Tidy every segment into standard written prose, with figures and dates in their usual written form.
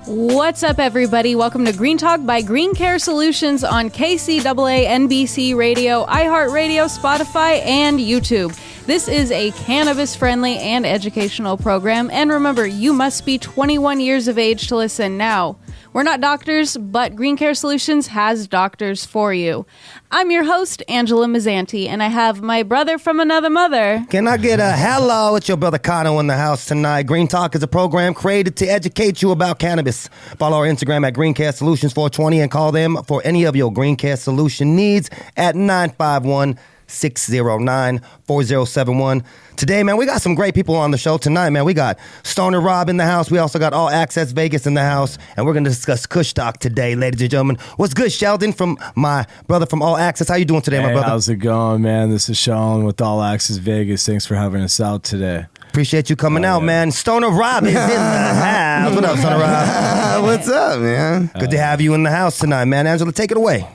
What's up, everybody? Welcome to Green Talk by Green Care Solutions on KCAA, NBC Radio, iHeartRadio, Spotify, and YouTube. This is a cannabis-friendly and educational program, and remember, you must be 21 years of age to listen. Now, we're not doctors, but Green Care Solutions has doctors for you. I'm your host, Angela Mazzanti, and I have my brother from another mother. Can I get a hello? It's your brother Kano in the house tonight. Green Talk is a program created to educate you about cannabis. Follow our Instagram at Green Care Solutions 420 and call them for any of your Green Care Solution needs at 951-609-4071. Today, man, we got some great people on the show tonight, man. We got Stoner Rob in the house. We also got All Access Vegas in the house. And we're going to discuss Kushstock today, ladies and gentlemen. What's good, Sheldon, from my brother from All Access? How you doing today, my brother? How's it going, man? This is Sheldon with All Access Vegas. Thanks for having us out today. Appreciate you coming out, man. Stoner Rob is in the house. What up, Stoner Rob? What's up, man? Good to have you in the house tonight, man. Angela, take it away.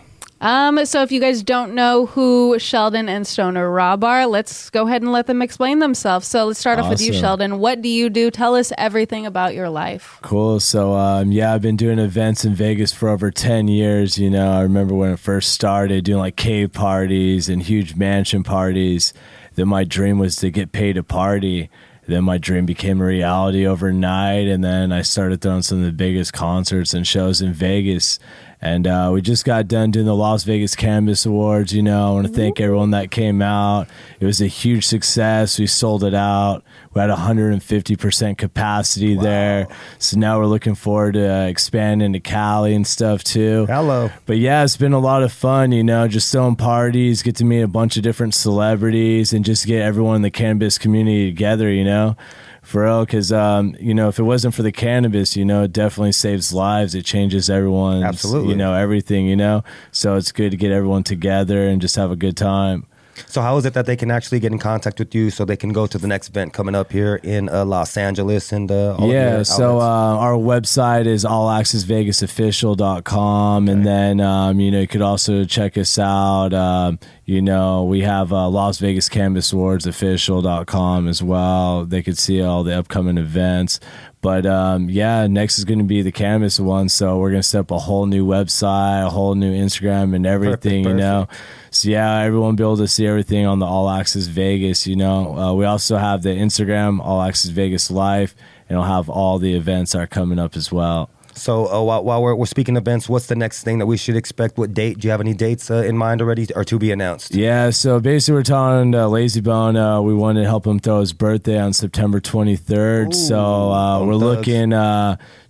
So if you guys don't know who Sheldon and Stoner Rob are, let's go ahead and let them explain themselves. So let's start off with you, Sheldon. What do you do? Tell us everything about your life. Cool. So, I've been doing events in Vegas for over 10 years. You know, I remember when it first started doing like cave parties and huge mansion parties. Then my dream was to get paid to party. Then my dream became a reality overnight. And then I started throwing some of the biggest concerts and shows in Vegas. And we just got done doing the Las Vegas Cannabis Awards. You know, I want to thank everyone that came out. It was a huge success. We sold it out. We had 150% capacity there. So now we're looking forward to expanding to Cali and stuff too. Hello. But yeah, it's been a lot of fun, you know, just throwing parties, get to meet a bunch of different celebrities and just get everyone in the cannabis community together, you know. For real, because, you know, if it wasn't for the cannabis, you know, it definitely saves lives. It changes everyone's, absolutely, you know, everything, you know. So it's good to get everyone together and just have a good time. So how is it that they can actually get in contact with you so they can go to the next event coming up here in Los Angeles and all of your outlets? Our website is allaccessvegasofficial.com, and then you know, you could also check us out. You know, we have Las Vegas Cannabis Awards official.com as well. They could see all the upcoming events. But next is going to be the cannabis one. So we're going to set up a whole new website, a whole new Instagram and everything, perfect. You know. So yeah, everyone will be able to see everything on the All Access Vegas, you know. We also have the Instagram, All Access Vegas Live, and it'll have all the events that are coming up as well. So while we're speaking events, what's the next thing that we should expect? What date? Do you have any dates in mind already or to be announced? Yeah, so basically we're telling Lazy Bone we wanted to help him throw his birthday on September 23rd. Ooh, so we're looking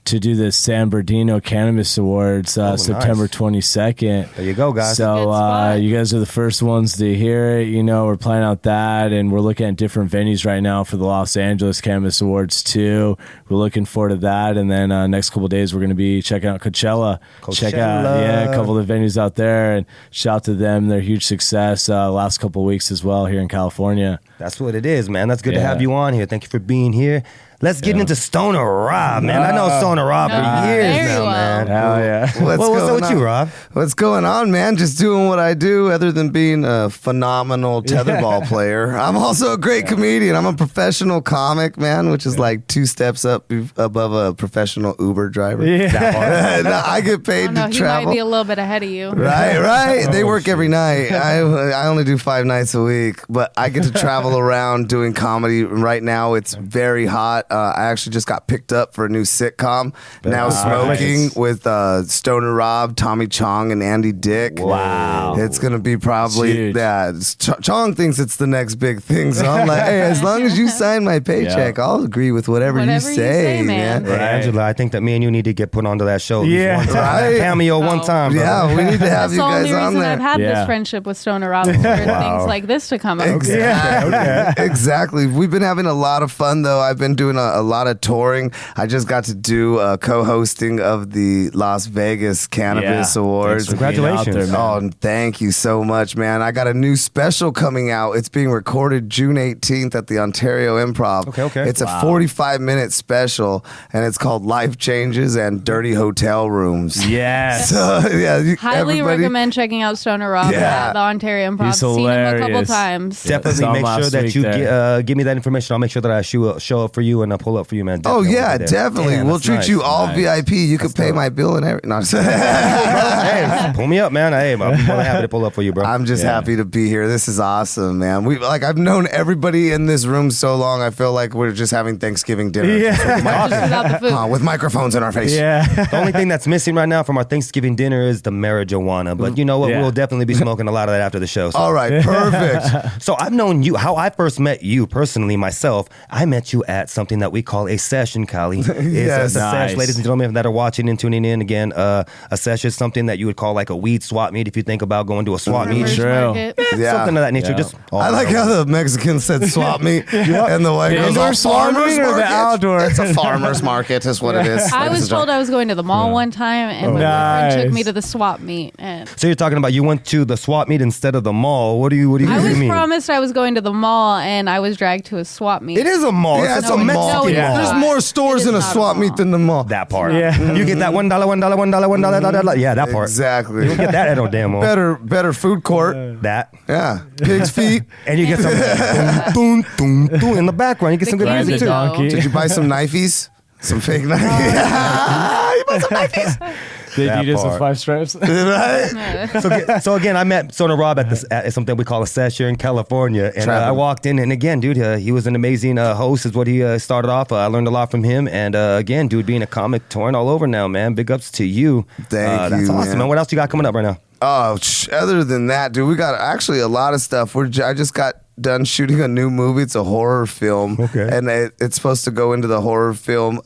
to do the San Bernardino Cannabis Awards September 22nd. There you go, guys. So you guys are the first ones to hear it. You know, we're planning out that, and we're looking at different venues right now for the Los Angeles Cannabis Awards too. We're looking forward to that, and then next couple of days we're going to be checking out Coachella. Check out a couple of the venues out there, and shout out to them. They're a huge success last couple of weeks as well here in California. That's what it is, man. That's good to have you on here. Thank you for being here. Let's get into Stoner Rob, man. I know Stoner Rob for years now, man. Hell yeah. What's up with you, Rob? What's going on, man? Just doing what I do other than being a phenomenal tetherball player. I'm also a great comedian. I'm a professional comic, man, which is like 2 steps up above a professional Uber driver. Yeah. I get paid to travel. He might be a little bit ahead of you. Right. They work every night. I only do 5 nights a week, but I get to travel around doing comedy. Right now, it's very hot. I actually just got picked up for a new sitcom, Now Smoking, with Stoner Rob, Tommy Chong, and Andy Dick. Wow. It's going to be probably, Chong thinks it's the next big thing, so I'm like, hey, as long as you sign my paycheck, I'll agree with whatever you say, man. Right. Angela, I think that me and you need to get put onto that show. Yeah. Right? Cameo one time. Bro. Yeah, we need to have you guys on there. I've had this friendship with Stoner Rob for things like this to come up. Exactly. Exactly. We've been having a lot of fun, though. I've been doing a lot of touring. I just got to do co-hosting of the Las Vegas Cannabis Awards. Congratulations. Thank you so much, man. I got a new special coming out. It's being recorded June 18th at the Ontario Improv. Okay. It's a 45-minute special, and it's called Life Changes and Dirty Hotel Rooms. Yes. So, highly recommend checking out Stoner Rob at the Ontario Improv. He's seen him a couple times. Definitely make sure that you give me that information. I'll make sure that I show up for you and can pull up for you, man. Oh Definitely yeah, over there. definitely. Damn, we'll that's treat nice. you all VIP. You can pay dope. my bill and everything. No, I'm just- Hey, pull me up, man. Hey, I'm more than happy to pull up for you, bro. I'm just happy to be here. This is awesome, man. I've known everybody in this room so long. I feel like we're just having Thanksgiving dinner Just without the food. with microphones in our face. Yeah. The only thing that's missing right now from our Thanksgiving dinner is the marijuana. But you know what? Yeah. We'll definitely be smoking a lot of that after the show. So. All right, perfect. So I've known you. How I first met you personally myself, I met you at something that we call a session, Kali. It's Yes. a Nice. sesh, ladies and gentlemen that are watching and tuning in again. A sesh is something that you would call like a weed swap meet if you think about going to a swap meet. Farmers True. market. Yeah. Something of that nature. Yeah. Just I like how the Mexican said swap meet and the white The girls indoor all swap farmers meet or the market. outdoor? It's a farmers market is what it is. I was told I was going to the mall one time, and my boyfriend took me to the swap meet. And So you're talking about you went to the swap meet instead of the mall. What do you I was mean? promised I was going to the mall, and I was dragged to a swap meet. It is a mall. Yeah, it's it's a a Mexican mall. No, it's mall. not. There's more stores It in a is not swap a meet mall. than the mall. That part. Yeah. You get that $1, $1. Yeah, that part. Exactly. You don't get that at no damn mall. Better food court. That. Yeah. Pig's feet. And you get some boom, boom, boom, boom in the background. You get some good Ride music the too. donkey. Did you buy some knifeys? Some fake knifes? You bought some knifes? They That Adidas with part. 5 stripes. Right? So again, I met Stoner Rob at something we call a sesh here in California, and I walked in, and again, dude, he was an amazing host, is what he started off. I learned a lot from him, and again, dude, being a comic, touring all over now, man. Big ups to you. Thank That's you, awesome, man. man. What else you got coming up right now? Oh, other than that, dude, we got actually a lot of stuff. I just got done shooting a new movie. It's a horror film, and it's supposed to go into the horror film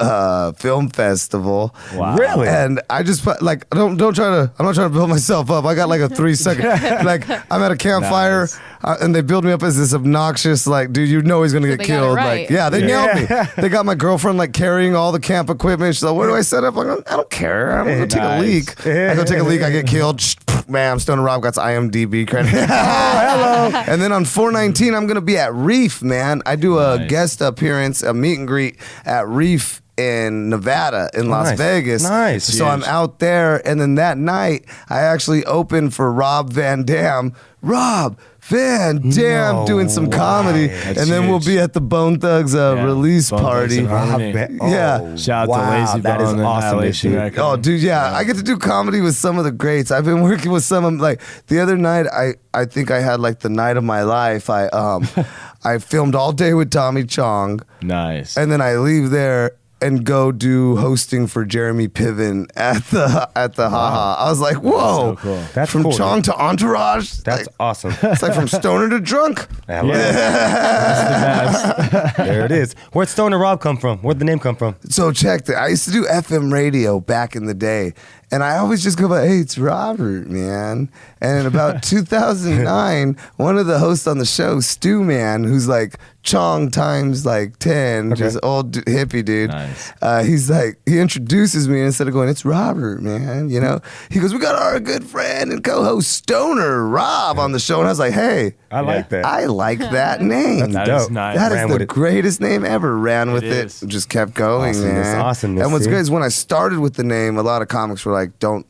festival. Wow. Really? And I just put like don't try to. I'm not trying to build myself up. I got like a 3-second. Like I'm at a campfire, Nice. and they build me up as this obnoxious like, dude, you know he's gonna get they got it killed. right. Like, yeah, they nailed me. They got my girlfriend like carrying all the camp equipment. She's like, where do I set up? I'm like, I don't care. I'm gonna take a Nice. leak. I go take a leak. I get killed. Bam, Stoner Rob got IMDb credit. Hello. And then on 4/19, I'm gonna be at Reef, man. I do a Nice. guest appearance, a meet and greet at Reef in Nevada, in Las nice. Vegas. Nice. So I'm Huge. out there, and then that night, I actually opened for Rob Van Dam. Rob Van Dam No doing some way. comedy, That's and then we'll huge. be at the Bone Thugs release Bone Thugs party. and Harmony. Yeah. Shout out wow, to Lazy that is Bone and awesome, Annihilation dude. Records. Oh, dude, yeah. I get to do comedy with some of the greats. I've been working with some of like the other night. I think I had like the night of my life. I filmed all day with Tommy Chong, Nice. and then I leave there and go do hosting for Jeremy Piven at the Haha. I was like, whoa, so cool. That's from cool, Chong to Entourage. That's like, awesome. it's like from stoner to drunk. Hello. That's the best. There it is. Where'd Stoner Rob come from? Where'd the name come from? So check that. I used to do FM radio back in the day, and I always just go by, hey, it's Robert, man. And in about 2009, one of the hosts on the show, Stu Man, who's like Chong times like 10, just old hippie dude. Nice. He's like, he introduces me, and instead of going, it's Robert, man, you know, he goes, we got our good friend and co-host Stoner Rob on the show. And I was like, hey, I like that. I like that name. That dope. is nice. That Ran is with the it. greatest name ever. Ran with it. is. Just kept going, Awesomeness, man. awesomeness, And what's see? good is when I started with the name, a lot of comics were like, don't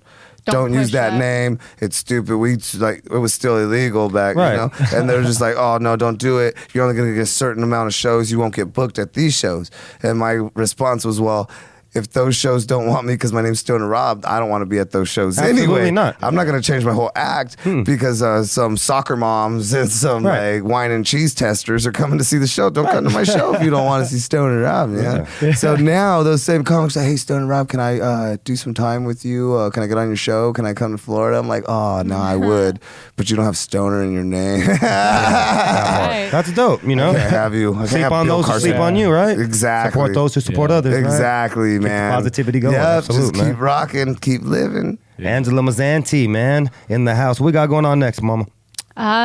use push that that. name. It's stupid. It was still illegal back, Right. you know? And they're just like, oh, no, don't do it. You're only going to get a certain amount of shows. You won't get booked at these shows. And my response was, well, if those shows don't want me because my name's Stoner Rob, I don't want to be at those shows Absolutely anyway. not. I'm not going to change my whole act because some soccer moms and some Right. like wine and cheese testers are coming to see the show. Don't come to my show if you don't want to see Stoner Rob, man. So now those same comics say, hey, Stoner Rob, can I do some time with you? Can I get on your show? Can I come to Florida? I'm like, oh, no, I would, but you don't have Stoner in your name. Right. That's dope, you know? I can't have you. I can't Sleep have on Bill those who Carson. sleep on you, right? Exactly. Support those who support Yeah. others, right? Exactly, man. positivity going. Yep, Absolute, just man. keep rocking, keep living. Angela Mazzanti, man, in the house. What we got going on next, mama?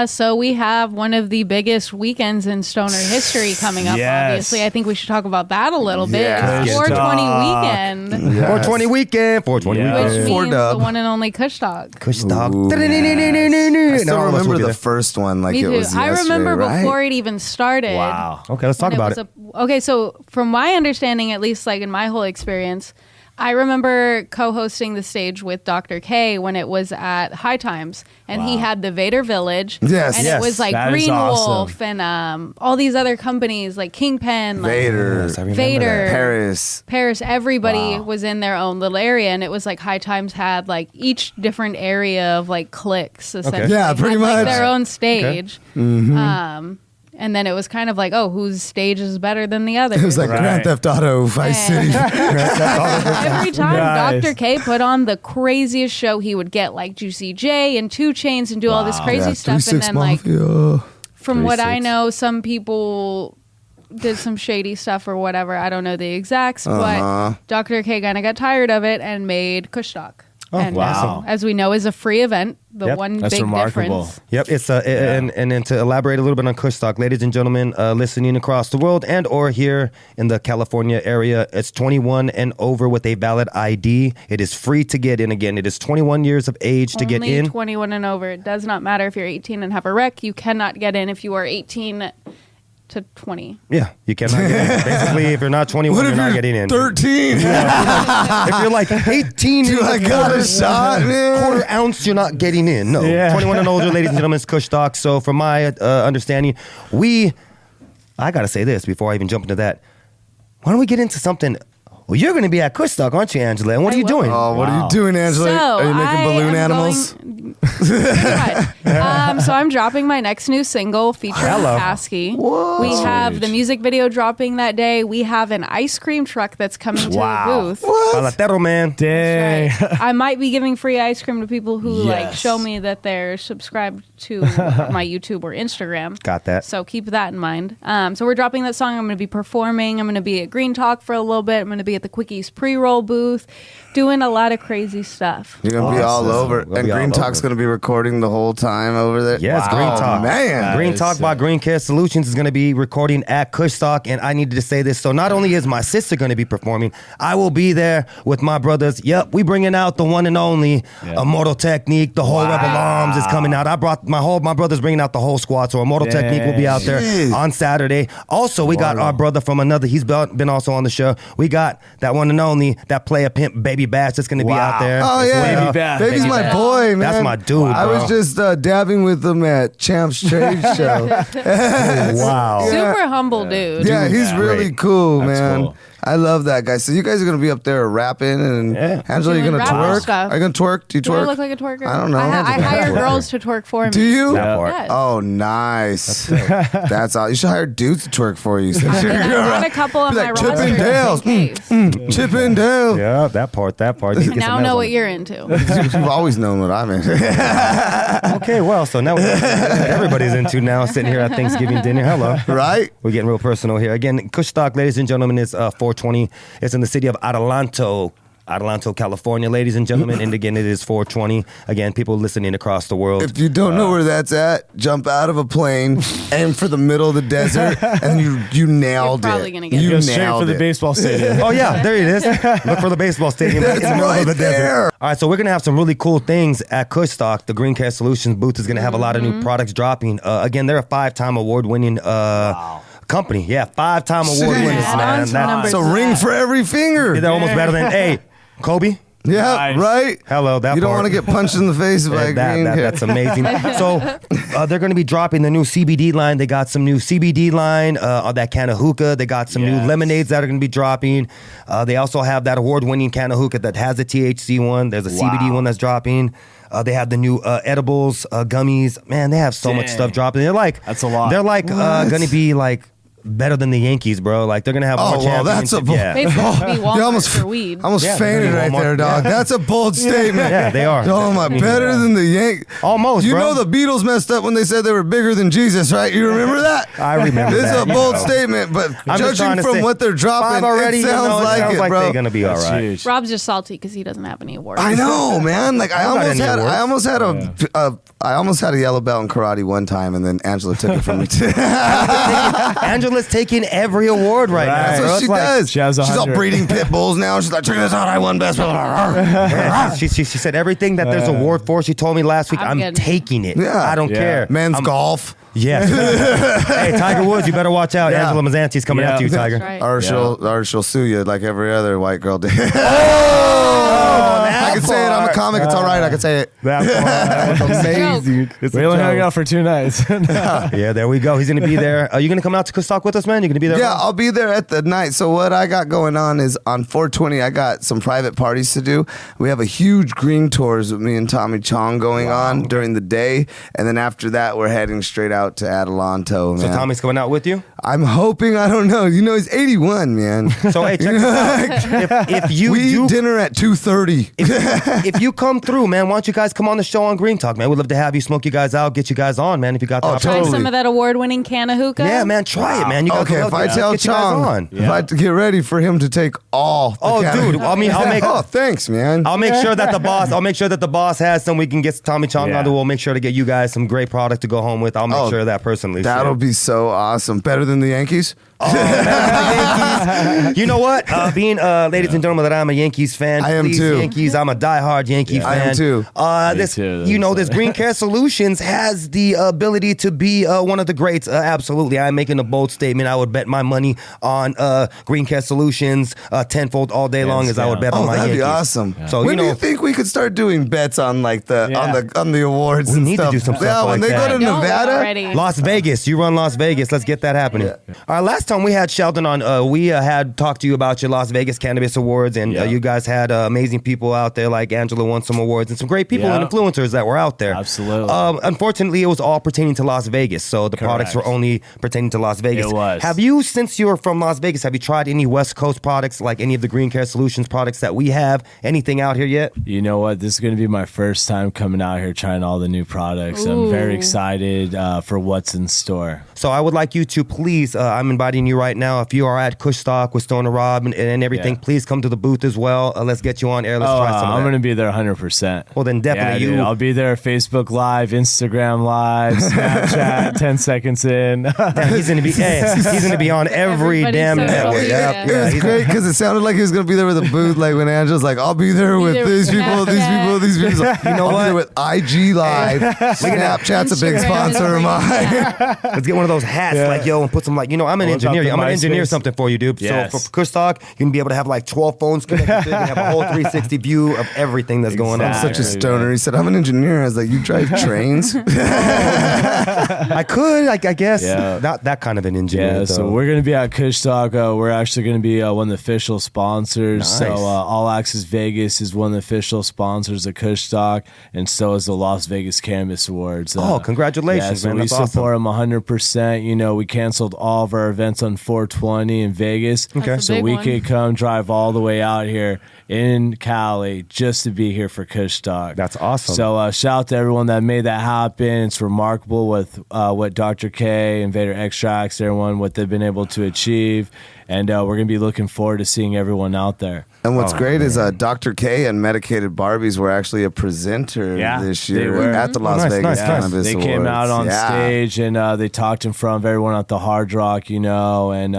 So we have one of the biggest weekends in stoner history coming up. Yes. Obviously, I think we should talk about that a little bit. Yeah. It's 420 weekend, Yes. 420 weekend. 420 Yeah. which weekend. means Four the dub. one and only Kushstock. Kushstock. Ooh, I I still remember the first one like Me it too. was I yesterday, remember right? before it even started. Wow. Okay, let's talk when about it. Okay, so from my understanding, at least like in my whole experience, I remember co-hosting the stage with Dr. K when it was at High Times, and he had the Vader Village. Yes. And Yes. it was like That is Green awesome. Wolf and all these other companies like Kingpen, like Vader, Yes, I remember Vader, that. Paris, everybody Wow. was in their own little area, and it was like High Times had like each different area of like cliques, essentially. Yeah, pretty had, like, much. their own stage. And then it was kind of like, oh, whose stage is better than the other? It was like Right. Grand Theft Auto Vice City. Every time Nice. Dr. K put on the craziest show, he would get like Juicy J and 2 Chainz and do all this crazy Yeah, stuff. 3-6 And then like, Mafia. from what I 3-6. know, some people did some shady stuff or whatever. I don't know the exacts, but Dr. K kind of got tired of it and made Kushstock. And wow. as we know, is a free event. The Yep. one That's big remarkable. difference. Yep, it's and then to elaborate a little bit on Kushstock, ladies and gentlemen, listening across the world and or here in the California area, it's 21 and over with a valid ID. It is free to get in. Again, it is 21 years of age to get Only in. 21 and over. It does not matter if you're 18 and have a wreck. You cannot get in if you are 18 to 20. Yeah, you cannot get in. Basically, if you're not 21, What you're if not you're getting in. 13? If you're like 18, Dude, I got a shot, man. quarter ounce, you're not getting in. No, Yeah. 21 and older, ladies and gentlemen, it's Kushstock. So, from my understanding, I gotta say this before I even jump into that. Why don't we get into something? Well, you're going to be at Kushstock, aren't you, Angela? And what I are you will. doing? Oh, what are Wow. you doing, Angela? So Are you making I balloon am animals? So I'm dropping my next new single featuring Hello. Kasky. We have the music video dropping that day. We have an ice cream truck that's coming to Wow. the booth. Palatero, man. Dang. Right. I might be giving free ice cream to people who like Yes. show me that they're subscribed to my YouTube or Instagram. Got that. So keep that in mind. So we're dropping that song. I'm going to be performing. I'm going to be at Green Talk for a little bit. I'm going to be at the Quickies pre-roll booth, doing a lot of crazy stuff. You're going to be all Awesome. over. Gonna And be all Green over. Talk's going to be recording the whole time over there. Yes, Wow. Green Talk. Man. Green is Talk by sick. Green Care Solutions is going to be recording at Kushstock, and I needed to say this. So not only is my sister going to be performing, I will be there with my brothers. Yep, we bringing out the one and only Immortal Technique. The whole Rebel Arms is coming out. I brought my brothers bringing out the whole squad. So Immortal Technique will be out there Jeez. on Saturday. Also, we got our brother from another. He's been also on the show. We got that one and only, that player pimp, Baby Bash, that's going to be out there. Oh, as yeah. well. Baby Bash. Baby's Baby my Bash. boy, man. That's my dude, I bro. was just dabbing with him at Champ's Trade Show. Wow. Super humble dude. Yeah, he's really Great. cool, That's man. cool. I love that guy. So you guys are gonna be up there rapping, and Angela, you're Doing gonna rap twerk. stuff. Are you gonna twerk? Do you Do I twerk? look like a twerker? I don't know. I hire girls to twerk for me. Do you? That part. Yes. Oh, nice. That's all. You should hire dudes to twerk for you. I've got a couple on Be my like, roster. Chippendales. just in case. Chippendale. Yeah, that part. I now know what you're into. You've always known what I'm in. Okay, well, so now everybody's into now sitting here at Thanksgiving dinner. Hello. Right? We're getting real personal here. Again, Kushstock, ladies and gentlemen, is 420. It's in the city of Adelanto, California, ladies and gentlemen. And again, it is 420. Again, people listening across the world. If you don't know where that's at, jump out of a plane, aim for the middle of the desert, and you nailed You're probably it. gonna get You Go straight nailed for the it. baseball stadium. Oh, yeah, there it is. Look for the baseball stadium in the middle right of the desert. there. All right, so we're going to have some really cool things at Kushstock. The Green Care Solutions booth is going to have a lot of new products dropping. Again, they're a 5-time award-winning company. Yeah, 5-time award winners, Add man. on some That- numbers. It's a ring for every finger. they're almost better than, hey, Kobe. Yeah, Nice. right? Hello, that You don't part. want to get punched in the face by a green kid. That's amazing. So they're going to be dropping the new CBD line. They got some new CBD line on that can of hookah. They got some new Yes. lemonades that are going to be dropping. They also have that award-winning can of hookah that has a THC one. There's a CBD one that's dropping. They have the new edibles, gummies. Man, they have so much Dang. stuff dropping. They're like, That's a lot. They're like going to be like better than the Yankees, bro. Like they're going to have Oh, more well, championships. that's a- yeah. They supposed to be You Walmart for weed. almost Yeah, fainted they're right Walmart. there, dog. Yeah. That's a bold statement. Yeah, they are. Oh, my, better than the Yankees. Almost, You bro. know the Beatles messed up when they said they were bigger than Jesus, right? You remember that? I remember This that. is a bold You know. statement, but I'm just trying judging to from say, what they're dropping, 5 already, it sounds you know, like it, bro. they're going to be all That's right. huge. Rob's just salty because he doesn't have any awards. I know, man. Like I got almost any had, awards. I almost had a yellow belt in karate one time, and then Angela took it from me too. Angela's taking every award right now. Right. That's bro. what It's she like- does. she has She's all 100. breeding pit bulls now. She's like, check this out, I won best. Yeah, she said everything that there's award for. She told me last week, I'm I'm getting it. taking it. Yeah. I don't Yeah. care. Men's I'm- golf. Yes. Hey, Tiger Woods, you better watch out. Yeah. Angela Mazzanti's coming Yeah. after you, Tiger. That's right. Or she'll sue you like every other white girl did. I can say it. I'm a comic. It's all right. I can say it. That was amazing. We only hung out for 2 nights. Yeah, there we go. He's going to be there. Are you going to come out to Kushstock with us, man? You're going to be there? Yeah, I'll be there at the night. So what I got going on is on 420, I got some private parties to do. We have a huge green tours with me and Tommy Chong going on during the day. And then after that, we're heading straight out to Adelanto, man. So Tommy's coming out with you? I'm hoping, I don't know. You know, he's 81, man. So, hey, check this out. If you we do eat dinner at 2:30. if you come through, man, why don't you guys come on the show on Green Talk, man? We'd love to have you, smoke you guys out, get you guys on, man, if you got the opportunity. Try some of that award-winning can of hookah. Yeah, man, try it, man. You guys Okay, if I get tell you guys on. Chong, if I get ready for him to take all. Dude, I mean, I'll make. Oh, thanks, man. I'll make sure that the boss. I'll make sure that the boss has some. We can get Tommy Chong on. We'll make sure to get you guys some great product to go home with. I'll make sure of that personally. That'll be so awesome. Better than the Yankees. Oh, man, you know what? Being, ladies and gentlemen, that I'm a Yankees fan. I am Please, too. Yankees. I'm a diehard Yankee fan. I am too. This, too. you know, this Green Care Solutions has the ability to be one of the greats. Absolutely, I'm making a bold statement. I would bet my money on Green Care Solutions tenfold all day long as I would bet on my that'd Yankees. be awesome. Yeah. So when you know, do you think we could start doing bets on like on the awards? We and need to stuff? do some stuff Yeah, like when they that. go to Don't Nevada. already. Las Vegas. You run Las Vegas. Let's get that happening. Yeah. All right, last time we had Sheldon on, we had talked to you about your Las Vegas Cannabis Awards, and you guys had amazing people out there, like Angela won some awards, and some great people and influencers that were out there. Absolutely. Unfortunately, it was all pertaining to Las Vegas, so the products were only pertaining to Las Vegas. It was. Have you, since you're from Las Vegas, have you tried any West Coast products, like any of the Green Care Solutions products that we have? Anything out here yet? You know what? This is going to be my first time coming out here trying all the new products. Ooh. I'm very excited for what's in store. So I would like you to please, I'm inviting you right now, if you are at Kushstock with Stoner Rob and everything, please come to the booth as well. Let's get you on air. Let's try some of I'm that. going to be there 100%. Well, then definitely dude, I'll be there Facebook Live, Instagram Live, Snapchat, 10 seconds in. Damn, he's gonna be on every Everybody's damn social network. media. Yeah, It's great because it sounded like he was going to be there with a booth, like when Angela's like, I'll be there with there these with people, these Snapchat. people, these people. Like, you know what? There with IG Live. Snapchat's a big Instagram sponsor of is mine. Let's get one of those hats, like and put some I'm an What about engineer. the I'm gonna engineer MySpace? something for you, dude. Yes. So for Kushstock, you can be able to have like 12 phones connected. You can have a whole 360 view of everything that's going on. I'm such a Exactly, stoner. He said, I'm an engineer. I was like, you drive trains? I could, I guess, Yeah. not that kind of an engineer. Yeah, so though. we're going to be at Kushstock. We're actually going to be one of the official sponsors. Nice. So All Access Vegas is one of the official sponsors of Kushstock, and so is the Las Vegas Cannabis Awards. Congratulations, yeah, so man. we That's awesome. support them 100%. You know, we canceled all of our events on 420 in Vegas. That's a So big we one. could come drive all the way out here in Cali just to be here for Kushstock. That's awesome. So shout out to everyone that made that happen. It's remarkable with what Dr. K, Invader Extracts, everyone, what they've been able to achieve. And we're going to be looking forward to seeing everyone out there. And what's great is Dr. K and Medicated Barbies were actually a presenter this they year were. at the Las nice, Vegas nice. Cannabis They Awards. came out on Yeah. stage and they talked in front of everyone at the Hard Rock, and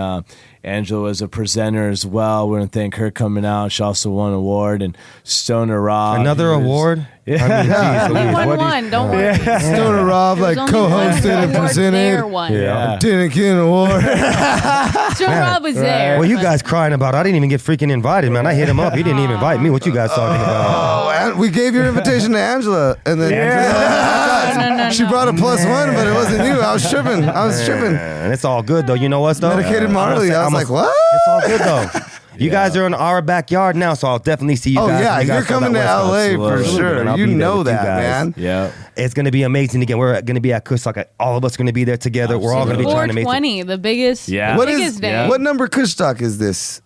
Angela was a presenter as well. We want to thank her coming out. She also won an award. And Stoner Rob. Another he was- award? Yeah. I mean, geez, Only Louise, won what do you- one. Don't worry. Stoner Rob There's like only one co-hosted and award presented. there one. Yeah. Didn't get an award. Joe Rob was there. Well, you guys crying about I didn't even get freaking invited, man. I hit him up. He didn't even invite me. What you guys talking about? Oh, and we gave your invitation to Angela, and then No. she brought a +1, but it wasn't you. I was tripping. And it's all good though. You know what though? Medicated Marley. I was like, what? It's all good though. You guys are in our backyard now, so I'll definitely see you Oh guys. yeah, when you you're guys come coming to that West Coast. LA for Absolutely. sure. And I'll You be there know with you that, guys. man. Yeah. It's going to be amazing again. We're going to be at Kushstock. All of us are going to be there together. We're all going to be trying to make 420, the biggest, Yeah. What biggest is day. what number Kushstock is this?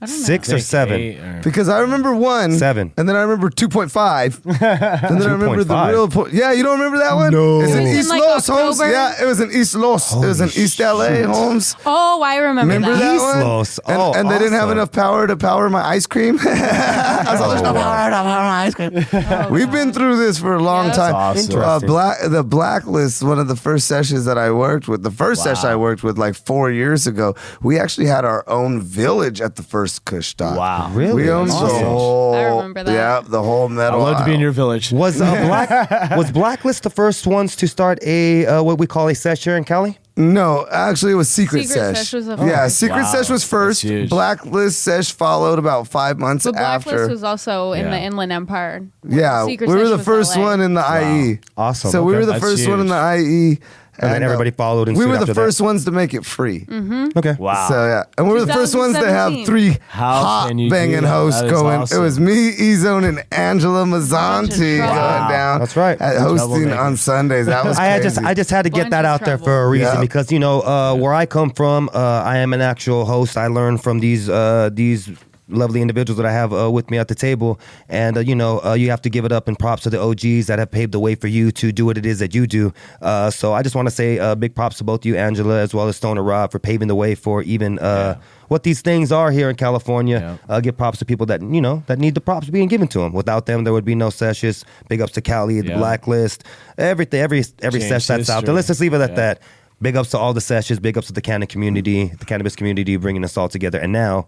I don't know. 6 or 7. 8 or- Because I remember 1, 7. and then I remember 2.5, and then I remember the 2.5. real. Yeah, you don't remember that one? No. It's in It was in, East like, Los, Holmes. October? Yeah, it was in East Los. It was in East LA, Holmes. Oh, I remember Remember that. that East one? Los. And, Oh, and they didn't have awesome. enough power to power my ice cream. I was like, "There's no power to power my ice cream." We've been through this for a long Yeah. time. That's awesome. Interesting. The Blacklist, one of the first sessions that I worked with, the first session I worked with like 4 years ago, we actually had our own village at the first Kushstock. Wow. Really? We owned the Awesome. whole. I remember that. Yeah, the whole I'd metal. love to be in aisle. your village. Was Blacklist the first ones to start a what we call a sesh here in Cali? No, actually, it was Secret Secret Sesh. Sesh was the Yeah, first. Secret Wow, Sesh was first. that's huge. Blacklist Sesh followed about 5 months But Blacklist after. was also in the Yeah. Inland Empire. Yeah, Secret we were Sesh the was first LA. one in the IE. Awesome. So we Okay. were the That's first one in huge. the IE. And then everybody followed and we suit were the after first ones to make it free. Okay. Wow. So yeah, and we were the first ones to have 2017. 3 How hot can you do banging that? hosts That is going. awesome. It was me, E-Zone, and Angela Mazzanti Wow. going down. That's right. At hosting Troublemaker. on Sundays. That was crazy. I just had to get Bunch that of out there trouble. for a reason Yeah. because where I come from, I am an actual host. I learned from these lovely individuals that I have with me at the table, and you have to give it up and props to the OGs that have paved the way for you to do what it is that you do. So I just want to say big props to both you, Angela, as well as Stoner Rob, for paving the way for even what these things are here in California. Give props to people that that need the props being given to them. Without them, there would be no sessions. Big ups to Cali, the Blacklist, everything, every sesh that's out there. Let's just leave it at that. Big ups to all the sessions. Big ups to the cannabis community, bringing us all together. And now,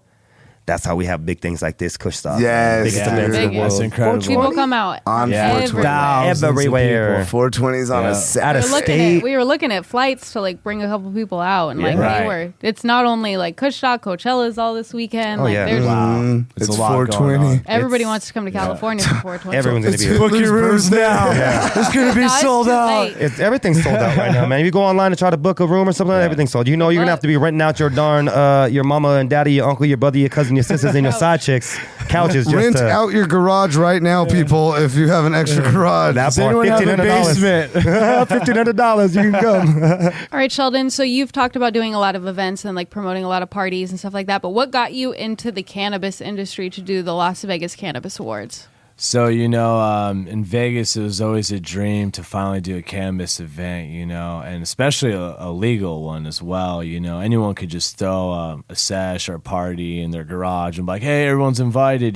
that's how we have big things like this, Kushstock. Yes, Biggest dude. events in the Biggest. world. That's incredible. People come out On everywhere. 420. Thousands of Everywhere. people. 420s on Yeah. a Out Saturday. of We were looking state. we were looking at flights to like bring a couple people out, and like Right. they were. It's not only like Kushstock, Coachella's all this weekend. Oh, like yeah. there's Wow. It's a lot 420. going on. everybody wants to come to California for 420. Everyone's going to be Book your rooms now. It's going to be No, it's sold too out. late. Everything's sold out right now, man. If you go online and try to book a room or something, everything's sold. You're going to have to be renting out your darn, your mama and daddy, your uncle, your brother, your cousin, your sisters, and your side chicks. Couches just Rent out your garage right now, people, if you have an extra garage. that Does part, anyone have a $1,500. basement? $1,500. You can come. All right, Sheldon. So you've talked about doing a lot of events and like promoting a lot of parties and stuff like that. But what got you into the cannabis industry to do the Las Vegas Cannabis Awards? So, in Vegas, it was always a dream to finally do a cannabis event, and especially a legal one as well. Anyone could just throw a sesh or a party in their garage and be like, hey, everyone's invited,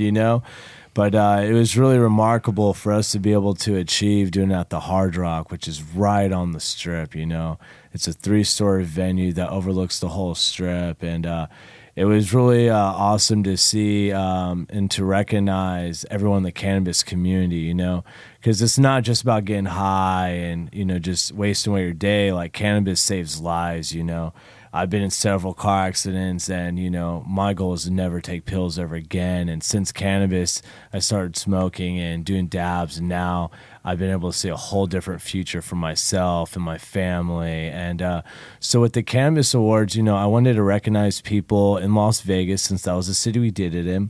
But it was really remarkable for us to be able to achieve doing it at the Hard Rock, which is right on the Strip, It's a 3-story venue that overlooks the whole Strip, and it was really awesome to see and to recognize everyone in the cannabis community, because it's not just about getting high and, just wasting away your day. Like, cannabis saves lives, I've been in several car accidents, and, my goal is to never take pills ever again. And since cannabis, I started smoking and doing dabs, and now I've been able to see a whole different future for myself and my family. And so with the Cannabis Awards, I wanted to recognize people in Las Vegas, since that was the city we did it in.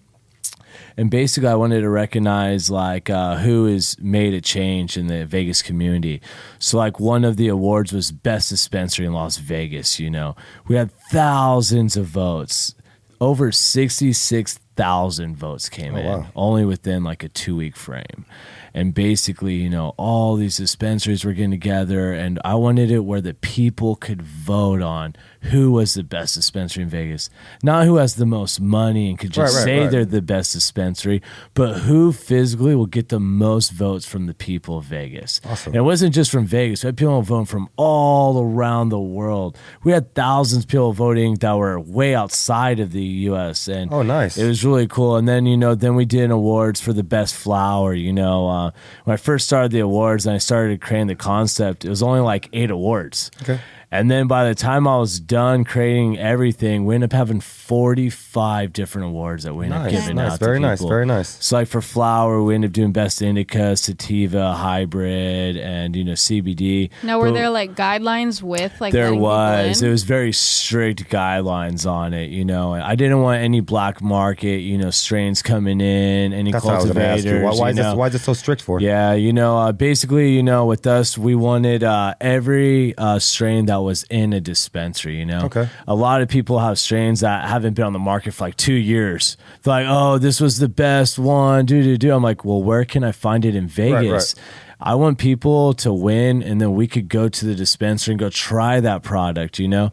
And basically, I wanted to recognize who has made a change in the Vegas community. So one of the awards was Best Dispensary in Las Vegas. We had thousands of votes. Over 66,000 votes came in, wow. only within a 2-week frame. And basically, all these dispensaries were getting together, and I wanted it where the people could vote on who was the best dispensary in Vegas. Not who has the most money and could just say they're the best dispensary, but who physically will get the most votes from the people of Vegas. Awesome. And it wasn't just from Vegas. We had people voting from all around the world. We had thousands of people voting that were way outside of the U.S. And Oh, nice. it was really cool. And then, then we did awards for the best flower. When I first started the awards and I started creating the concept, it was only 8 awards. Okay. And then by the time I was done creating everything, we ended up having 45 different awards that we ended up giving out to Very people. nice. Very nice. So for flower, we ended up doing best indica, sativa, hybrid, and CBD. Now, were But there guidelines with there letting people was. in? It was very strict guidelines on it, I didn't want any black market, strains coming in, any That's what I was going to ask cultivators. you. Why is it so strict for? Yeah, basically, with us, we wanted every strain that was in a dispensary, Okay. A lot of people have strains that haven't been on the market for 2 years. They're like, oh, this was the best one, do. I'm like, well, where can I find it in Vegas? Right. I want people to win, and then we could go to the dispensary and go try that product, Then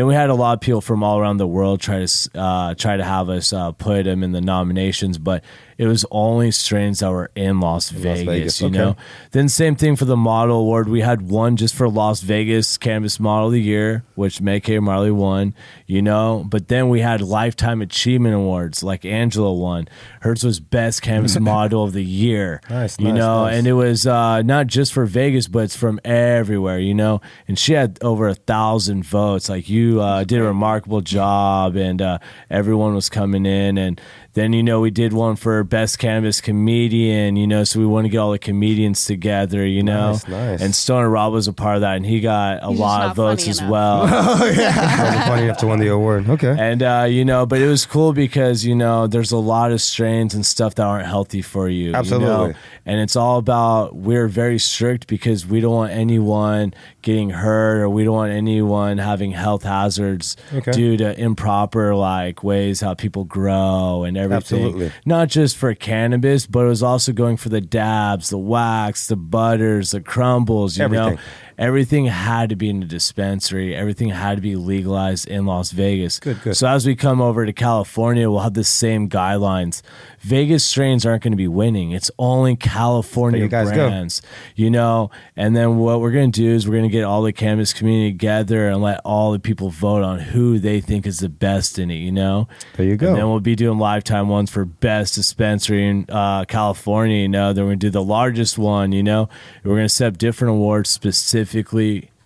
we had a lot of people from all around the world try to have us put them in the nominations, but it was only strains that were in Las Vegas, you know? Okay. Then same thing for the model award. We had one just for Las Vegas Cannabis Model of the Year, which May Marley won, you know? But then we had Lifetime Achievement Awards, like Angela won. Hers was Best Cannabis Model of the Year. Nice, you nice, know? nice. And it was not just for Vegas, but it's from everywhere, you know? And she had over 1,000 votes. Like, you did a remarkable job, and everyone was coming in. And then, you know, we did one for Best Cannabis Comedian, you know, so we want to get all the comedians together, you know. Nice. And Stoner Rob was a part of that, and he got a He's just lot not of votes funny as enough. well. Wasn't funny enough to win the award. Okay. And, you know, but it was cool because, you know, there's a lot of strains and stuff that aren't healthy for you. Absolutely. You know? And it's all about, we're very strict because we don't want anyone getting hurt, or we don't want anyone having health hazards due to improper, like, ways how people grow and everything. Absolutely. Not just for cannabis, but it was also going for the dabs, the wax, the butters, the crumbles, you know. Everything had to be in the dispensary. Everything had to be legalized in Las Vegas. Good. So as we come over to California, we'll have the same guidelines. Vegas strains aren't going to be winning. It's only California There you guys brands, you know. And then what we're going to do is we're going to get all the cannabis community together and let all the people vote on who they think is the best in it, you know. There you go. And then we'll be doing lifetime ones for best dispensary in California, you know. Then we're going to do the largest one, you know. We're going to set up different awards specifically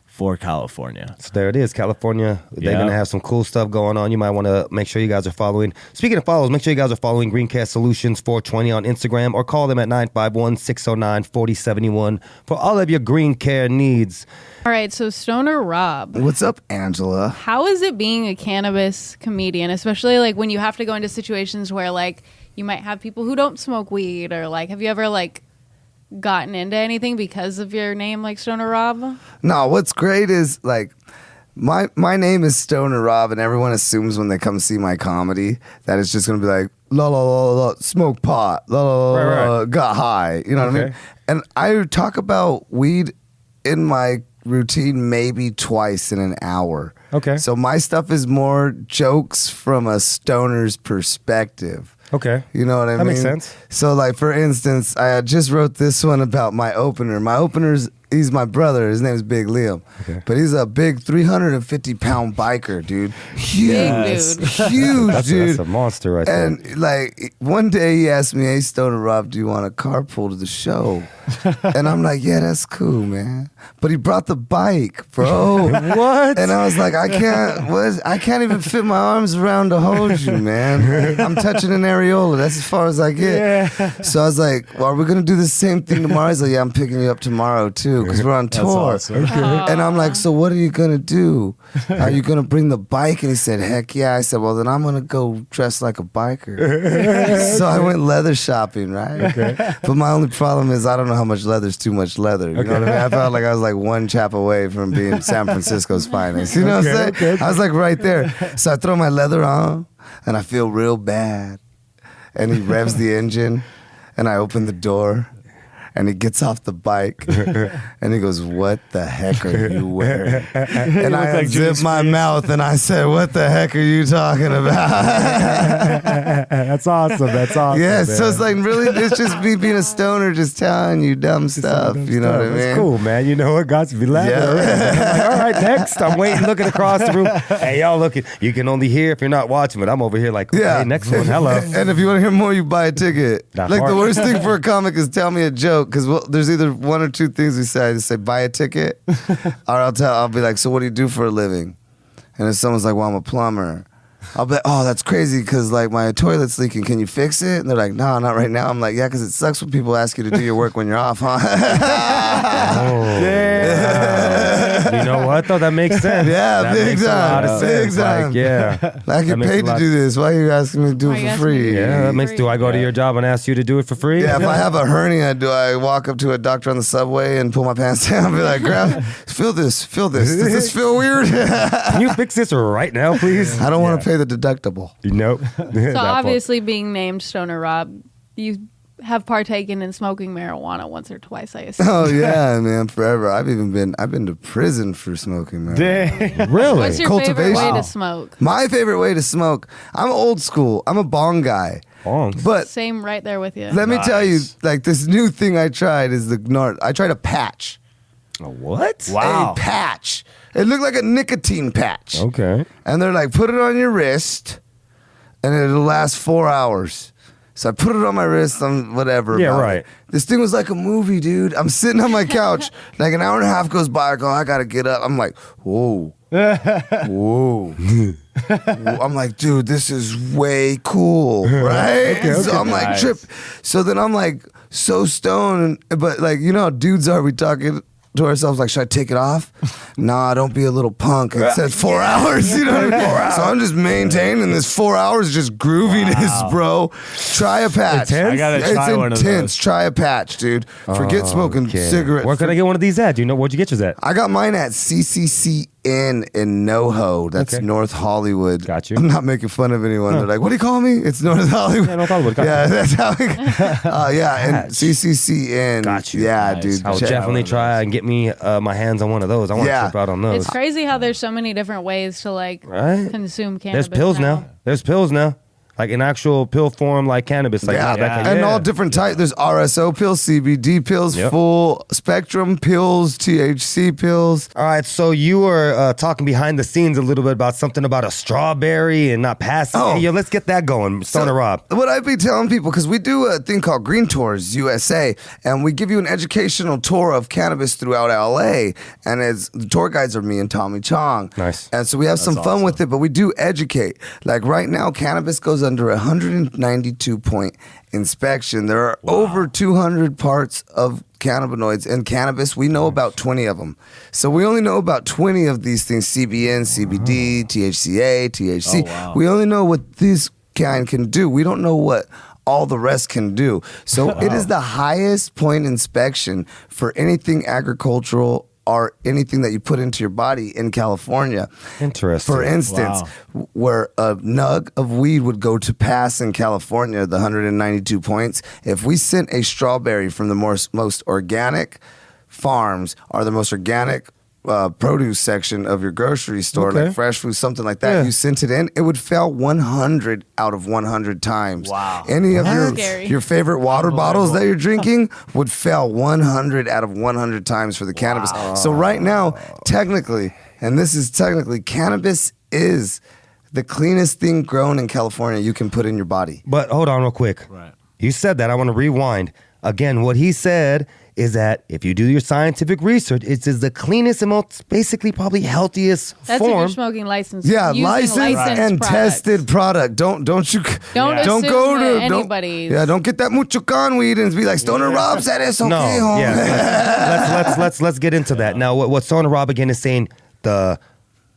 for California. So there it is, California. They're going to have some cool stuff going on. You might want to make sure you guys are following. Speaking of follows, make sure you guys are following Greencast Solutions 420 on Instagram, or call them at 951-609-4071 for all of your green care needs. All right, so Stoner Rob, What's up, Angela? how is it being a cannabis comedian, especially like when you have to go into situations where like you might have people who don't smoke weed, or like have you ever like gotten into anything because of your name, like Stoner Rob? No, what's great is like my name is Stoner Rob, and everyone assumes when they come see my comedy that it's just gonna be like la la la la, smoke pot, la la la, la, got high. You know what I mean? And I talk about weed in my routine maybe twice in an hour. Okay. So my stuff is more jokes from a stoner's perspective. Okay. You know what I mean? That makes sense. So, like, for instance, I just wrote this one about my opener. My opener's, he's my brother. His name is Big Liam. Okay. But he's a big 350-pound biker, dude. Huge. Big dude. Huge, dude. That's a monster right there. And, like, one day he asked me, hey, Stoner Rob, do you want a carpool to the show? And I'm like, yeah, that's cool, man. But he brought the bike, bro. What? And I was like, I can't even fit my arms around to hold you, man. I'm touching an areola. That's as far as I get. Yeah. So I was like, well, are we going to do the same thing tomorrow? He's like, yeah, I'm picking you up tomorrow, too, because we're on tour. awesome. And I'm like, so what are you going to do? Are you going to bring the bike? And he said, heck yeah. I said, well, then I'm going to go dress like a biker. So I went leather shopping, right? But my only problem is I don't know how much leather's too much leather. You know what I mean? I felt like I was like one chap away from being San Francisco's finest. You know what I'm saying? I was like right there. So I throw my leather on and I feel real bad. And he revs the engine and I open the door and he gets off the bike and he goes, what the heck are you wearing? And I unzipped my mouth and I said, what the heck are you talking about? That's awesome. That's awesome. Yeah, so it's like really, it's just me being a stoner, just telling you dumb stuff. You know what I mean? That's cool, man. You know what? Got to be laughing. Yeah. Already. I'm like, all right, next. I'm waiting, looking across the room. Hey, y'all looking. You can only hear if you're not watching, but I'm over here like, Yeah. hey, next one. Hello. And if you want to hear more, you buy a ticket. Not Like hard. the worst thing for a comic is tell me a joke, because there's either one or two things we say. I just say buy a ticket, or I'll be like, so what do you do for a living? And if someone's like, well, I'm a plumber, I'll be like, oh, that's crazy because like my toilet's leaking. Can you fix it? And they're like, no, not right now. I'm like, yeah, because it sucks when people ask you to do your work when you're off, huh? Oh, yeah. You know what, though? That makes sense. Yeah, that big makes time. a lot of Big sense. time. Like, yeah. I That get makes paid a to lot- do this. Why are you asking me to do Why it you for asking me to free? do Yeah, that makes. Do I go to your job and ask you to do it for free? Yeah, if I have a hernia, do I walk up to a doctor on the subway and pull my pants down and be like, grab, feel this. Does this feel weird? Can you fix this right now, please? I don't want to pay the deductible. Nope. So obviously being named Stoner Rob, you have partaken in smoking marijuana once or twice, I assume. Oh yeah, man, forever. I've been to prison for smoking marijuana. Really? What's your favorite way to smoke? My favorite way to smoke. I'm old school. I'm a bong guy. Bongs. But Same right there with you. let me tell you, like this new thing I tried is I tried a patch. A what? Wow. A patch. It looked like a nicotine patch. Okay. And they're like, put it on your wrist, and it'll last 4 hours. So I put it on my wrist, whatever. Yeah, about right. it. This thing was like a movie, dude. I'm sitting on my couch, like an hour and a half goes by. I go, I gotta get up. I'm like, whoa, whoa. I'm like, dude, this is way cool, right? So I'm like, Nice. trip. So then I'm like, so stoned, but like, you know how dudes are, we talking to ourselves like, should I take it off? Nah, don't be a little punk. It says 4 hours, you know what I mean? So I'm just maintaining this 4 hours just grooviness, bro. Try a patch. Intense? I gotta try It's one of intense. those. Try a patch, dude. Forget smoking Okay. cigarettes. Where can I get one of these at? Do you know where'd you get yours at? I got mine at CCCN in NoHo. That's Okay. North Hollywood. Got you. I'm not making fun of anyone. They're like, what do you call me? It's North Hollywood. Yeah, North Hollywood. Got Yeah, you. that's how and Patch. CCCN. Got you. Yeah, Nice. dude. I will check- definitely try and get me my hands on one of those. I want to Yeah. trip out on those. It's crazy how there's so many different ways to like Right? consume cannabis. There's pills now. There's pills now. Like in actual pill form, like cannabis. Like Yeah, that and yeah. all different types. There's RSO pills, CBD pills, Yep. full spectrum pills, THC pills. All right, so you were talking behind the scenes a little bit about something about a strawberry and not passing. Oh. Hey, yo, let's get that going. Stoner Rob. What I be telling people, because we do a thing called Green Tours USA, and we give you an educational tour of cannabis throughout LA. And the tour guides are me and Tommy Chong. Nice. And so we have some fun with it, but we do educate. Like right now, cannabis goes under 192 point inspection. There are over 200 parts of cannabinoids in cannabis. We know about 20 of them. So we only know about 20 of these things: CBN, CBD, THCA, THC. Oh, wow. We only know what this kind can do. We don't know what all the rest can do. So it is the highest point inspection for anything agricultural or anything that you put into your body in California. Interesting. For instance, where a nug of weed would go to pass in California, the 192 points, if we sent a strawberry from the most organic farms or the most organic produce section of your grocery store, Okay. like fresh food, something like that, Yeah. you sent it in, it would fail 100 out of 100 times. Wow. Any of Scary. your favorite water bottles that you're drinking would fail 100 out of 100 times for the cannabis. So right now, technically, and this is technically, cannabis is the cleanest thing grown in California you can put in your body. But hold on real quick. Right. You said that. I want to rewind. Again, what he said is that if you do your scientific research, it is the cleanest and most basically probably healthiest That's if you're form. smoking licensed. Yeah, using licensed and products. tested product. Don't Don't assume go that to anybody's. don't get that muchocan weed and be like Stoner Rob said it's okay. No, homie. yeah. let's get into that. Now, what Stoner Rob again is saying, the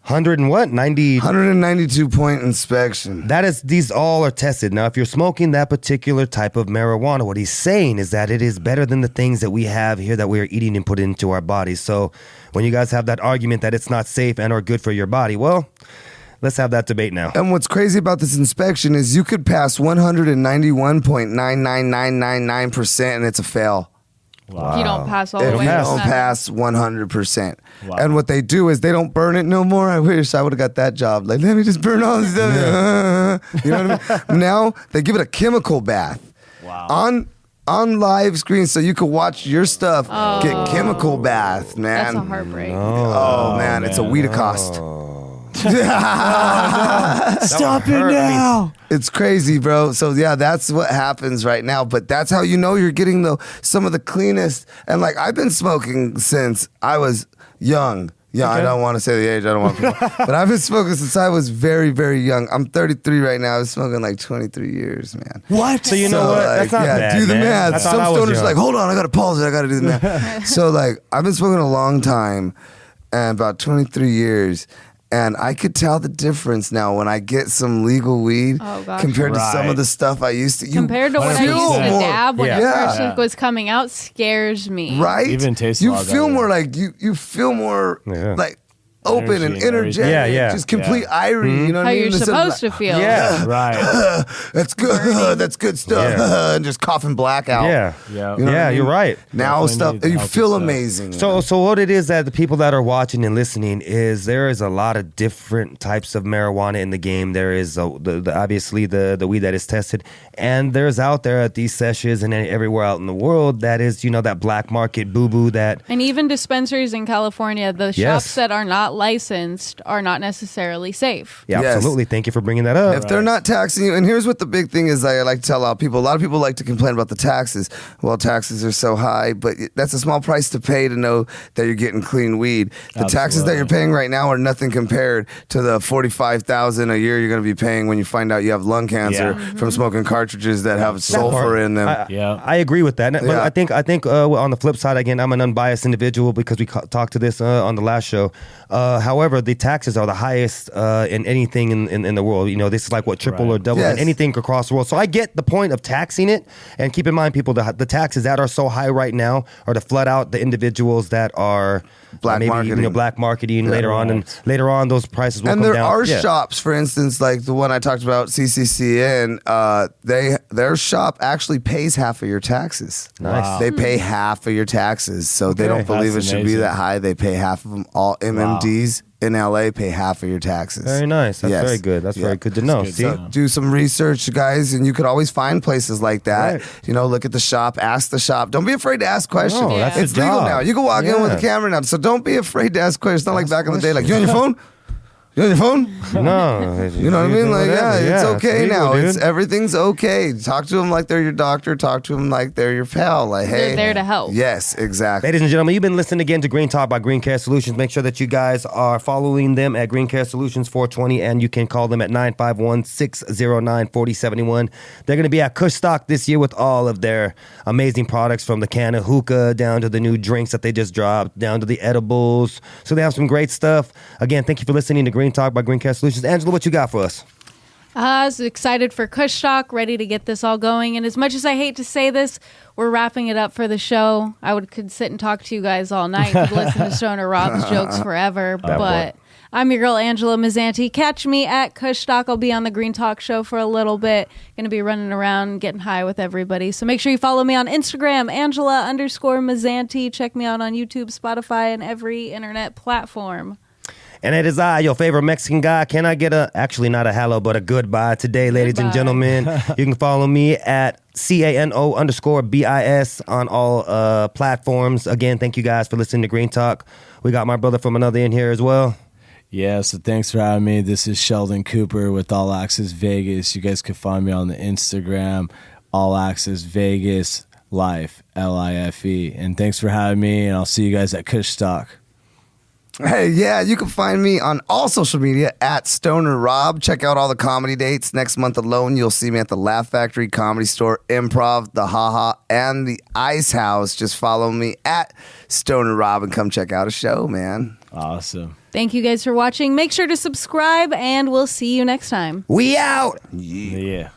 100 and what? 90. 192 point inspection. That is, these all are tested. Now, if you're smoking that particular type of marijuana, what he's saying is that it is better than the things that we have here that we are eating and put into our bodies. So when you guys have that argument that it's not safe and or good for your body, well, let's have that debate now. And what's crazy about this inspection is you could pass 191.99999% and it's a fail. If you don't pass all If the you way. pass. don't up. pass 100%. Wow. And what they do is they don't burn it no more. I wish I would have got that job. Like, let me just burn all this stuff. You know what I mean? Now they give it a chemical bath. Wow. On live screen so you can watch your stuff get chemical bath, man. That's a heartbreak. Oh, man, it's a weed cost. Stop it now. It's crazy, bro. So yeah, that's what happens right now. But that's how you know you're getting some of the cleanest. And like I've been smoking since I was young. Yeah, I don't want to say the age. I don't want to. But I've been smoking since I was very, very young. I'm 33 right now. I was smoking like 23 years, man. What? So you know what? That's not bad, do the man. math. I thought Some I was stoners are young. like, hold on, I got to pause it. I got to do the math. So like, I've been smoking a long time, and about 23 years. And I could tell the difference now when I get some legal weed Oh, gosh. compared to some Right. of the stuff I used to. Compared to when I feel used to more- dab when it Yeah. first was coming out, scares me. right? Even tastes a you lot feel better. more like you feel more Yeah. like open Energy and and energetic. everything. Yeah. Just complete irie. You know what How I mean? you're Instead of supposed to feel. Yeah. Right. That's good. That's good stuff. Yeah. And just coughing blackout. Yeah. Yeah. You know what I mean? You're right. Now Definitely stuff need you healthy feel stuff. amazing. So what it is that the people that are watching and listening is there is a lot of different types of marijuana in the game. There is obviously the weed that is tested, and there's out there at these sessions and everywhere out in the world that is that black market boo boo that. And even dispensaries in California, the Yes. shops that are not licensed are not necessarily safe. Yeah, Yes. absolutely. Thank you for bringing that up. if they're not taxing you, and here's what the big thing is I like to tell a lot of people like to complain about the taxes. Well, taxes are so high, but that's a small price to pay to know that you're getting clean weed. The taxes that you're paying right now are nothing compared to the $45,000 a year you're going to be paying when you find out you have lung cancer from smoking cartridges that have sulfur in them. I agree with that. But Yeah. I think on the flip side, again, I'm an unbiased individual because we talked to this on the last show. However, the taxes are the highest in anything in the world. This is like what triple or double Yes. in anything across the world. So I get the point of taxing it, and keep in mind, people, the taxes that are so high right now are to flood out the individuals that are Black marketing. black marketing later on, and later on those prices will And come there down. are Yeah. shops, for instance, like the one I talked about, CCCN. Their shop actually pays half of your taxes. Nice. Wow. They pay half of your taxes, so they Okay. don't believe That's it should be amazing. that high. They pay half of them. All MMDs in LA pay half of your taxes. Very nice. That's Yes. very good. That's Yeah. very good to know. good See. to So do some research, guys, and you could always find places like that. Right. Look at the shop, ask the shop. Don't be afraid to ask questions. No, that's It's the legal job. now. You can walk in with a Yeah. camera now, so don't be afraid to ask questions. It's not like Ask back in the day, like, questions. you on your phone? You on your phone? No, You know what I mean? Like, it's okay legal, now. dude. Everything's okay. Talk to them like they're your doctor. Talk to them like they're your pal. Like, hey, They're there to help. Yes, exactly. Ladies and gentlemen, you've been listening again to Green Talk by Green Care Solutions. Make sure that you guys are following them at Green Care Solutions 420, and you can call them at 951-609-4071. They're going to be at Kushstock this year with all of their amazing products, from the can of hookah down to the new drinks that they just dropped, down to the edibles. So they have some great stuff. Again, thank you for listening to Green Talk by Green Care Solutions. Angela, what you got for us? I was excited for Kushstock, ready to get this all going. And as much as I hate to say this, we're wrapping it up for the show. Could sit and talk to you guys all night, could listen to Stoner Rob's jokes forever. But I'm your girl, Angela Mazzanti. Catch me at Kushstock. I'll be on the Green Talk show for a little bit. Going to be running around, getting high with everybody. So make sure you follow me on Instagram, Angela_Mazzanti. Check me out on YouTube, Spotify, and every internet platform. And it is I, your favorite Mexican guy. Can I get actually not a hello, but a goodbye today, ladies and Goodbye. gentlemen? You can follow me at CANO_BIS on all platforms. Again, thank you guys for listening to Green Talk. We got my brother from another in here as well. Yeah, so thanks for having me. This is Sheldon Cooper with All Access Vegas. You guys can find me on the Instagram, All Access Vegas Life, LIFE. And thanks for having me, and I'll see you guys at Kushstock. Hey, yeah, you can find me on all social media at Stoner Rob. Check out all the comedy dates. Next month alone, you'll see me at the Laugh Factory, Comedy Store, Improv, the Haha, and the Ice House. Just follow me at Stoner Rob and come check out a show, man. Awesome. Thank you guys for watching. Make sure to subscribe, and we'll see you next time. We out. Yeah.